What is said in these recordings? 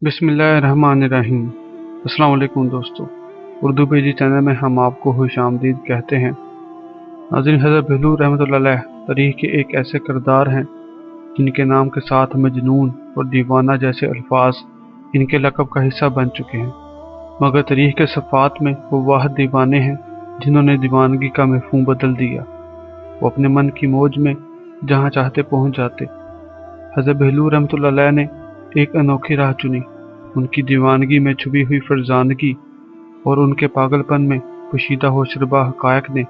बिस्मिल्लाहिर्रहमानिर्रहीम। अस्सलाम वालेकुम दोस्तों, उर्दू पेजी चैनल में हम आपको खुशामदीद कहते हैं। नाज़रीन, हज़रत बेहलूल रहमतुल्लाह अलैह तारीख़ के एक ऐसे किरदार हैं जिनके नाम के साथ मजनून और दीवाना जैसे अल्फाज इनके लक़ब का हिस्सा बन चुके हैं, मगर तारीख़ के सफ़ात में वो वाहिद दीवाने हैं जिन्होंने दीवानगी का मफ़हूम बदल दिया। वो अपने मन की मौज में जहाँ चाहते पहुँच जाते। हज़रत बेहलूल रहमतुल्लाह अलैह ने एक अनोखी राह चुनी। उनकी दीवानगी में छुपी हुई फरजानगी और उनके पागलपन में पोशीदा होशरबा हक़ायक़ ने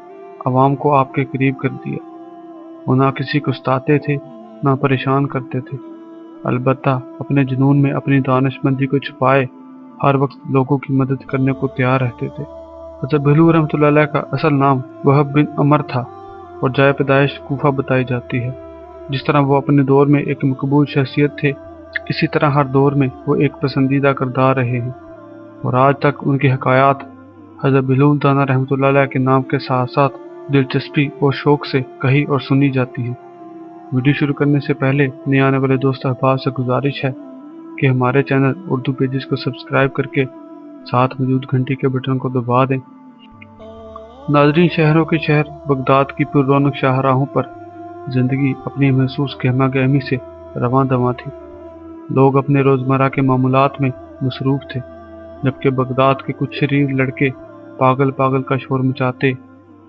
अवाम को आपके करीब कर दिया। वो ना किसी को सताते थे, ना परेशान करते थे, अलबत्ता अपने जुनून में अपनी दानिशमंदी को छुपाए हर वक्त लोगों की मदद करने को तैयार रहते थे। हज़रत बेहलूल रहमतुल्लाह अलैह का असल नाम वहाब बिन अमर था और जाए पैदाइश कूफा बताई जाती है। जिस तरह वो अपने दौर में एक मकबूल शख्सियत थे, इसी तरह हर दौर में वो एक पसंदीदा किरदार रहे हैं और आज तक उनकी हकायात हज़रत बेहलूल दाना रहमतुल्लाह अलैह के नाम के साथ साथ दिलचस्पी और शौक से कही और सुनी जाती हैं। वीडियो शुरू करने से पहले नए आने वाले दोस्त अहबाब से गुजारिश है कि हमारे चैनल उर्दू पेजेस को सब्सक्राइब करके साथ मौजूद घंटी के बटन को दबा दें। नाज़रीन, शहरों के शहर बगदाद की पुररौनक शाहराहों पर जिंदगी अपनी महसूस गहमा गहमी से रवां दवां थी। लोग अपने रोज़मर्रा के मामूलात में मसरूफ़ थे, जबकि बगदाद के कुछ शरीर लड़के पागल पागल का शोर मचाते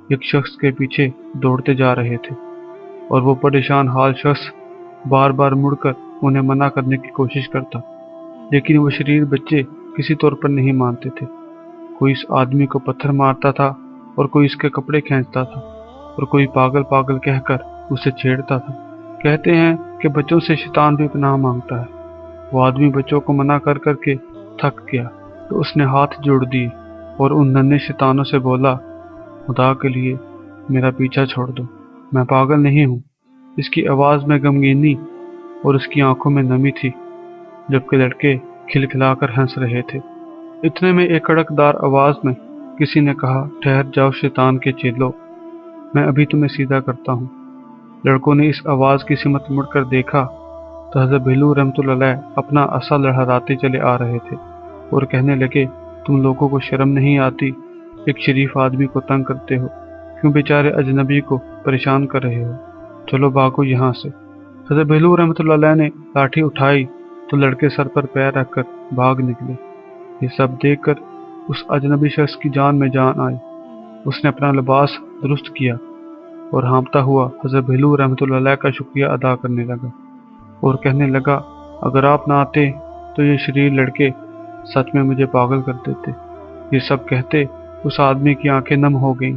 एक शख्स के पीछे दौड़ते जा रहे थे और वो परेशान हाल शख्स बार बार मुड़कर उन्हें मना करने की कोशिश करता, लेकिन वो शरीर बच्चे किसी तौर पर नहीं मानते थे। कोई इस आदमी को पत्थर मारता था और कोई इसके कपड़े खींचता था और कोई पागल पागल कहकर उसे छेड़ता था। कहते हैं कि बच्चों से शैतान भी पनाह मांगता है। वो आदमी बच्चों को मना कर करके थक गया तो उसने हाथ जोड़ दिए और उन नन्हे शैतानों से बोला, खुदा के लिए मेरा पीछा छोड़ दो, मैं पागल नहीं हूँ। इसकी आवाज़ में गमगीनी और उसकी आंखों में नमी थी, जबकि लड़के खिलखिलाकर हंस रहे थे। इतने में एक कड़कदार आवाज़ में किसी ने कहा, ठहर जाओ शैतान के चेलों, मैं अभी तुम्हें सीधा करता हूँ। लड़कों ने इस आवाज़ की सिमत मुड़कर देखा तो हज़रत बेहलूल रहमतुल्लाह अलैह अपना असा लहराते चले आ रहे थे और कहने लगे, तुम लोगों को शर्म नहीं आती? एक शरीफ आदमी को तंग करते हो, क्यों बेचारे अजनबी को परेशान कर रहे हो? चलो भागो यहाँ से। हज़रत बेहलूल रहमतुल्लाह अलैह ने लाठी उठाई तो लड़के सर पर पैर रखकर भाग निकले। ये सब देखकर उस अजनबी शख्स की जान में जान आई। उसने अपना लिबास दुरुस्त किया और हाँफता हुआ हज़रत बेहलूल रहमतुल्लाह अलैह का शुक्रिया अदा करने लगा और कहने लगा, अगर आप ना आते तो ये शरीर लड़के सच में मुझे पागल कर देते। ये सब कहते उस आदमी की आंखें नम हो गईं।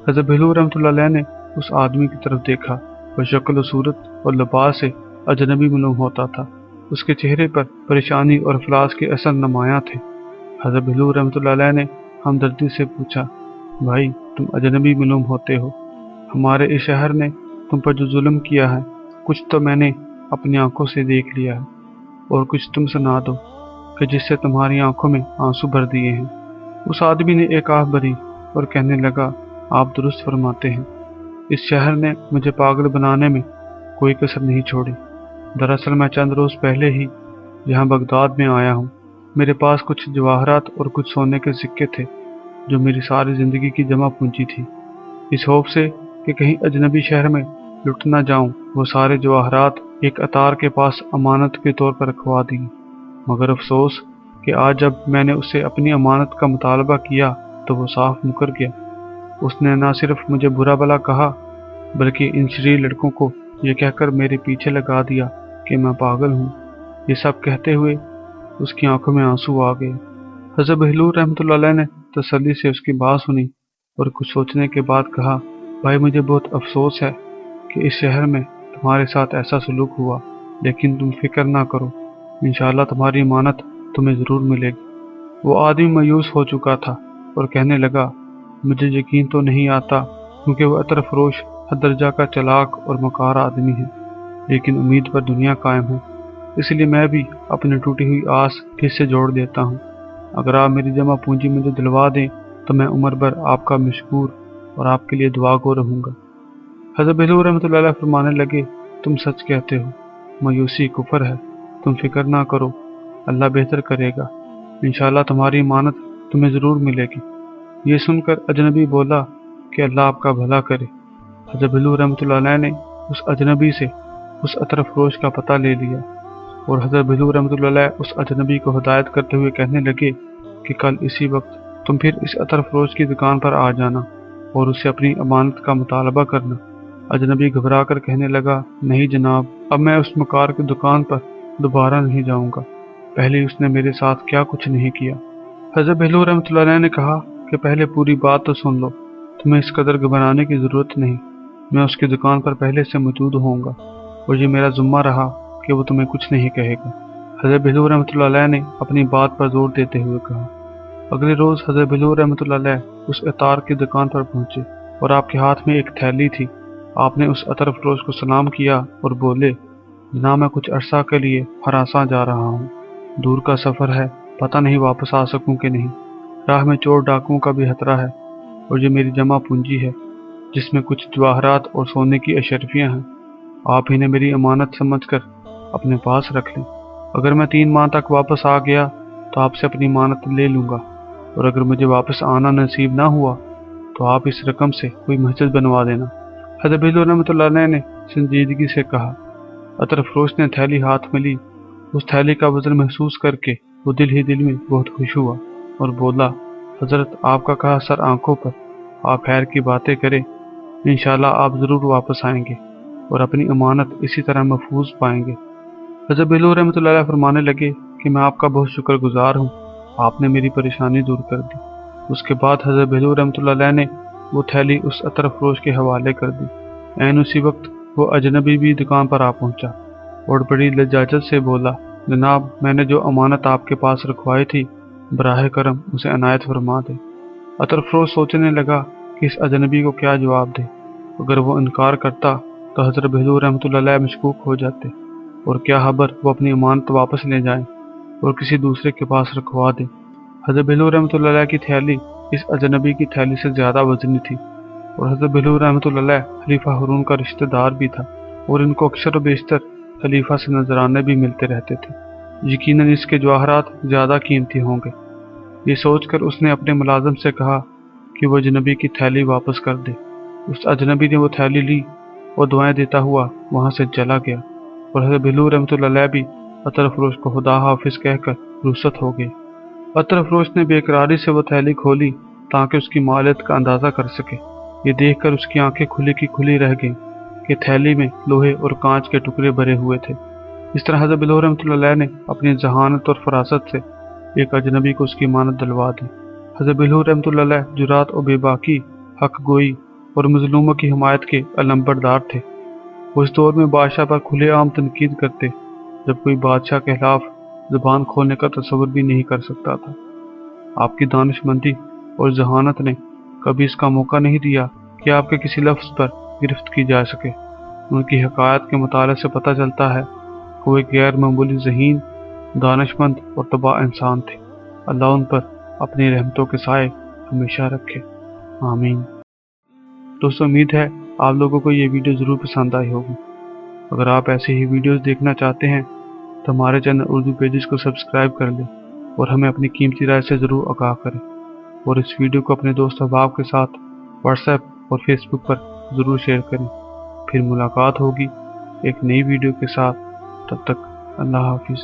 हज़रत बेहलूल रहमतुल्लाह अलैह ने उस आदमी की तरफ देखा। वह शक्ल और सूरत और लिबास से अजनबी मालूम होता था। उसके चेहरे पर परेशानी और अफलास के असर नुमायां थे। हज़रत बेहलूल रहमतुल्लाह अलैह ने हमदर्दी से पूछा, भाई तुम अजनबी मालूम होते हो, हमारे इस शहर ने तुम पर जो जुल्म किया है कुछ तो मैंने अपनी आंखों से देख लिया है और कुछ तुम सुना दो कि जिससे तुम्हारी आंखों में आंसू भर दिए हैं। उस आदमी ने एक आह भरी और कहने लगा, आप दुरुस्त फरमाते हैं, इस शहर ने मुझे पागल बनाने में कोई कसर नहीं छोड़ी। दरअसल मैं चंद रोज़ पहले ही यहाँ बगदाद में आया हूँ। मेरे पास कुछ जवाहरात और कुछ सोने के सिक्के थे जो मेरी सारी ज़िंदगी की जमा पूंजी थी। इस खौफ से कि कहीं अजनबी शहर में लुट ना जाऊं, वो सारे जवाहरात एक अतार के पास अमानत के तौर पर रखवा दिए। मगर अफसोस कि आज जब मैंने उससे अपनी अमानत का मुतालबा किया तो वो साफ मुकर गया। उसने न सिर्फ मुझे बुरा भला कहा बल्कि इन शरीर लड़कों को ये कहकर मेरे पीछे लगा दिया कि मैं पागल हूँ। ये सब कहते हुए उसकी आंखों में आंसू आ गए। हज़रत बेहलूल रहमतुल्लाह अलैह ने तसल्ली से उसकी बात सुनी और कुछ सोचने के बाद कहा, भाई मुझे बहुत अफसोस है कि इस शहर में तुम्हारे साथ ऐसा सलूक हुआ, लेकिन तुम फिक्र ना करो, इंशाअल्लाह तुम्हारी अमानत तुम्हें ज़रूर मिलेगी। वो आदमी मायूस हो चुका था और कहने लगा, मुझे यकीन तो नहीं आता क्योंकि वो अतर फरोश हर दर्जा का चालाक और मकार आदमी है, लेकिन उम्मीद पर दुनिया कायम है, इसलिए मैं भी अपनी टूटी हुई आस फिर से जोड़ देता हूँ। अगर आप मेरी जमा पूंजी मुझे दिलवा दें तो मैं उम्र भर आपका मशकूर और आपके लिए दुआ गो रहूँगा। हज़रत बेहलूल रहमतुल्लाह अलैह फरमाने लगे, तुम सच कहते हो, मायूसी कुफर है, तुम फिक्र ना करो, اللہ بہتر کرے گا، انشاءاللہ تمہاری امانت تمہیں ضرور ملے گی۔ یہ سن کر اجنبی بولا کہ اللہ آپ کا بھلا کرے۔ حضرت بہلول رحمۃ اللہ علیہ نے اس اجنبی سے اس عطر فروش کا پتہ لے لیا، اور حضرت بہلول رحمۃ اللہ علیہ اس اجنبی کو ہدایت کرتے ہوئے کہنے لگے کہ کل اسی وقت تم پھر اس عطر فروش کی دکان پر آ جانا اور اسے اپنی امانت کا مطالبہ کرنا۔ اجنبی گھبرا کر کہنے لگا، نہیں جناب، اب میں اس مکار کی دکان پر دوبارہ نہیں جاؤں گا، پہلے اس نے میرے ساتھ کیا کچھ نہیں کیا۔ حضرت بہلول رحمۃ اللہ علیہ نے کہا کہ پہلے پوری بات تو سن لو، تمہیں اس قدر گھبرانے کی ضرورت نہیں، میں اس کی دکان پر پہلے سے موجود ہوں گا اور یہ میرا ذمہ رہا کہ وہ تمہیں کچھ نہیں کہے گا۔ حضرت بہلول رحمۃ اللہ علیہ نے اپنی بات پر زور دیتے ہوئے کہا۔ اگلے روز حضرت بہلول رحمۃ اللہ علیہ اس عطار کی دکان پر پہنچے اور آپ کے ہاتھ میں ایک تھیلی تھی۔ آپ نے اس عطر فروش کو سلام کیا اور بولے، جناب میں کچھ عرصہ کے لیے ہراساں جا رہا ہوں، دور کا سفر ہے، پتہ نہیں واپس آ سکوں کہ نہیں، راہ میں چور ڈاکوؤں کا بھی خطرہ ہے، اور یہ میری جمع پونجی ہے جس میں کچھ جواہرات اور سونے کی اشرفیاں ہیں، آپ انہیں میری امانت سمجھ کر اپنے پاس رکھ لیں۔ اگر میں 3 ماہ تک واپس آ گیا تو آپ سے اپنی امانت لے لوں گا، اور اگر مجھے واپس آنا نصیب نہ ہوا تو آپ اس رقم سے کوئی مسجد بنوا دینا۔ حضرت بہلول رحمۃ اللہ علیہ نے سنجیدگی سے کہا۔ عطر فروش نے تھیلی ہاتھ میں لی، اس تھیلی کا وزن محسوس کر کے وہ دل ہی دل میں بہت خوش ہوا اور بولا، حضرت آپ کا کہا سر آنکھوں پر، آپ خیر کی باتیں کریں، انشاءاللہ آپ ضرور واپس آئیں گے اور اپنی امانت اسی طرح محفوظ پائیں گے۔ حضرت بہلول رحمۃ اللہ علیہ فرمانے لگے کہ میں آپ کا بہت شکر گزار ہوں، آپ نے میری پریشانی دور کر دی۔ اس کے بعد حضرت بہلول رحمۃ اللہ علیہ نے وہ تھیلی اس عطر فروش کے حوالے کر دی۔ عین اسی وقت وہ اجنبی بھی دکان پر آ پہنچا اور بڑی لجاجت سے بولا، جناب میں نے جو امانت آپ کے پاس رکھوائی تھی، براہ کرم اسے عنایت فرما دے۔ عطر فروش سوچنے لگا کہ اس اجنبی کو کیا جواب دے، اگر وہ انکار کرتا تو حضرت بہلول رحمۃ اللہ علیہ مشکوک ہو جاتے، اور کیا خبر وہ اپنی امانت واپس لے جائیں اور کسی دوسرے کے پاس رکھوا دیں۔ حضرت بہلول رحمۃ اللہ علیہ کی تھیلی اس اجنبی کی تھیلی سے زیادہ وزنی تھی، اور حضرت بہلول رحمۃ اللہ علیہ خلیفہ ہارون کا رشتہ دار بھی تھا، اور ان کو اکثر و بیشتر خلیفہ سے نذرانے بھی ملتے رہتے تھے، یقیناً اس کے جواہرات زیادہ قیمتی ہوں گے۔ یہ سوچ کر اس نے اپنے ملازم سے کہا کہ وہ اجنبی کی تھیلی واپس کر دے۔ اس اجنبی نے وہ تھیلی لی اور دعائیں دیتا ہوا وہاں سے چلا گیا، اور حضرت بہلول رحمۃ اللہ علیہ بھی عطر فروش کو خدا حافظ کہہ کر رخصت ہو گئے۔ عطر فروش نے بے قراری سے وہ تھیلی کھولی تاکہ اس کی مالیت کا اندازہ کر سکے۔ یہ دیکھ کر اس کی آنکھیں کھلی کی کھلی رہ گئیں کہ تھیلی میں لوہے اور کانچ کے ٹکڑے بھرے ہوئے تھے۔ اس طرح حضرت بہلول رحمۃ اللہ علیہ نے اپنی ذہانت اور فراست سے ایک اجنبی کو اس کی امانت دلوا دی۔ حضرت بہلول رحمۃ اللہ علیہ جرات و بے باکی، حق گوئی اور مظلوموں کی حمایت کے علمبردار تھے۔ وہ اس دور میں بادشاہ پر کھلے عام تنقید کرتے جب کوئی بادشاہ کے خلاف زبان کھولنے کا تصور بھی نہیں کر سکتا تھا۔ آپ کی دانش مندی اور ذہانت نے کبھی اس کا موقع نہیں دیا کہ آپ کے کسی لفظ پر گرفت کی جا سکے۔ ان کی حکایت کے مطالعے سے پتہ چلتا ہے کہ وہ ایک غیر معمولی ذہین، دانش مند اور طباع انسان تھے۔ اللہ ان پر اپنی رحمتوں کے سائے ہمیشہ رکھے، آمین۔ دوستو امید ہے آپ لوگوں کو یہ ویڈیو ضرور پسند آئی ہوگی۔ اگر آپ ایسے ہی ویڈیوز دیکھنا چاہتے ہیں تو ہمارے چینل اردو پیجز کو سبسکرائب کر لیں اور ہمیں اپنی قیمتی رائے سے ضرور آگاہ کریں، اور اس ویڈیو کو اپنے دوست احباب کے ساتھ واٹس ایپ اور فیس بک پر ضرور شیئر کریں۔ پھر ملاقات ہوگی ایک نئی ویڈیو کے ساتھ، تب تک اللہ حافظ۔